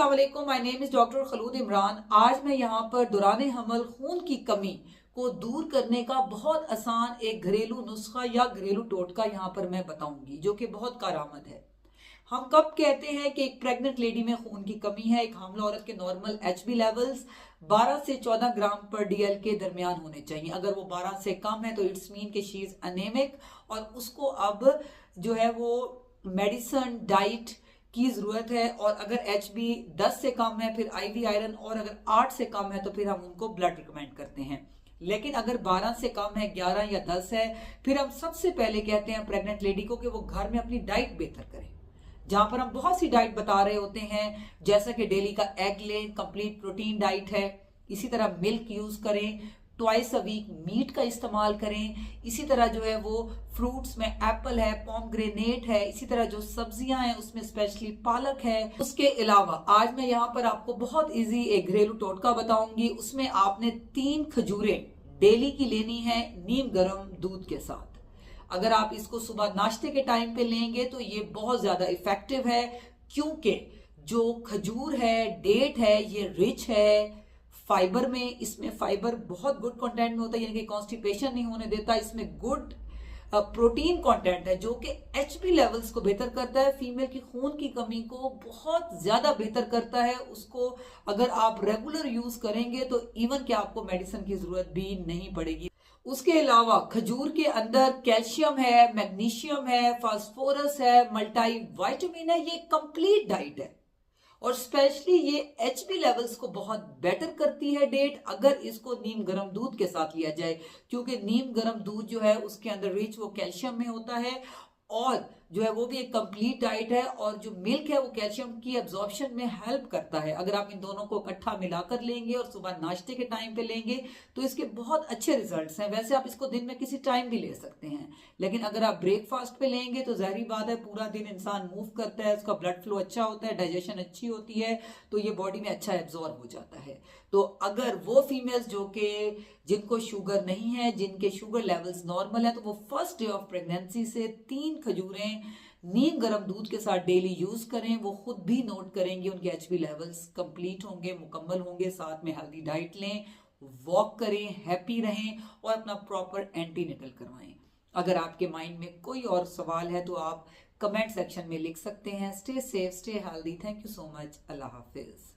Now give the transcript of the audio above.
अस्सलाम वालेकुम, my name is doctor Khalood Imran. आज मैं यहाँ पर दौरान हमल खून की कमी को दूर करने का बहुत आसान एक घरेलू नुस्खा या घरेलू टोटका यहाँ पर मैं बताऊंगी, जो कि बहुत कारआमद है। हम कब कहते हैं कि एक प्रेग्नेंट लेडी में खून की कमी है? एक हामला औरत के नॉर्मल एचबी लेवल्स 12 से 14 ग्राम पर डीएल के दरमियान होने चाहिए। अगर वो 12 से कम है तो इट्स मीन कि शी इज अनेमिक, और उसको अब जो है वो मेडिसिन डाइट की जरूरत है। और अगर एचबी 10 से कम है फिर आईवी आयरन, और अगर 8 से कम है तो फिर हम उनको ब्लड रिकमेंड करते हैं। लेकिन अगर 12 से कम है, 11 या 10 है, फिर हम सबसे पहले कहते हैं प्रेग्नेंट लेडी को कि वो घर में अपनी डाइट बेहतर करें, जहां पर हम बहुत सी डाइट बता रहे होते हैं, जैसा कि डेली का एग लें, कंप्लीट प्रोटीन डाइट है। इसी तरह मिल्क यूज करें, ट्वाइस अ वीक मीट का इस्तेमाल करें। इसी तरह जो है वो फ्रूट्स में एप्पल है, पॉमग्रेनेट है, इसी तरह जो सब्जियां हैं उसमें स्पेशली पालक है। उसके अलावा आज मैं यहाँ पर आपको बहुत इजी एक घरेलू टोटका बताऊंगी। उसमें आपने 3 खजूरें डेली की लेनी है नीम गर्म दूध के साथ। अगर आप इसको सुबह नाश्ते के टाइम पे लेंगे तो ये बहुत ज्यादा इफेक्टिव है, क्योंकि जो खजूर है, डेट है, ये रिच है फाइबर में। इसमें फाइबर बहुत गुड कंटेंट में होता है, यानी कि कॉन्स्टिपेशन नहीं होने देता। इसमें गुड प्रोटीन कंटेंट है जो कि एचबी लेवल्स को बेहतर करता है, फीमेल की खून की कमी को बहुत ज्यादा बेहतर करता है। उसको अगर आप रेगुलर यूज करेंगे तो इवन कि आपको मेडिसिन की जरूरत भी नहीं पड़ेगी। उसके अलावा खजूर के अंदर कैल्शियम है, मैग्नीशियम है, फास्फोरस है, मल्टी विटामिन है। ये कंप्लीट डाइट है और स्पेशली ये एचबी लेवल्स को बहुत बेटर करती है डेट, अगर इसको नीम गर्म दूध के साथ लिया जाए, क्योंकि नीम गर्म दूध जो है उसके अंदर रिच वो कैल्शियम में होता है, और जो है वो भी एक कंप्लीट डाइट है। और जो मिल्क है वो कैल्शियम की एब्जॉर्प्शन में हेल्प करता है। अगर आप इन दोनों को इकट्ठा मिलाकर लेंगे और सुबह नाश्ते के टाइम पे लेंगे तो इसके बहुत अच्छे रिजल्ट्स हैं। वैसे आप इसको दिन में किसी टाइम भी ले सकते हैं, लेकिन अगर आप ब्रेकफास्ट पे लेंगे तो जाहिर बात है पूरा दिन इंसान मूव करता है, उसका ब्लड फ्लो अच्छा होता है, डाइजेशन अच्छी होती है, तो ये बॉडी में अच्छा एब्जॉर्ब हो जाता है। तो अगर वो फीमेल्स जो कि जिनको शुगर नहीं है, जिनके शुगर लेवल्स नॉर्मल है, तो वो फर्स्ट डे ऑफ प्रेगनेंसी से 3 खजूरें नीम गर्म दूध के साथ डेली यूज करें। वो खुद भी नोट करेंगे, उनके एचबी लेवल्स कंप्लीट होंगे, मुकम्मल होंगे। साथ में हेल्दी डाइट लें, वॉक करें, हैप्पी रहें और अपना प्रॉपर एंटीनेटल करवाएं। अगर आपके माइंड में कोई और सवाल है तो आप कमेंट सेक्शन में लिख सकते हैं। Stay safe, stay healthy. Thank you so much. Allah Hafiz.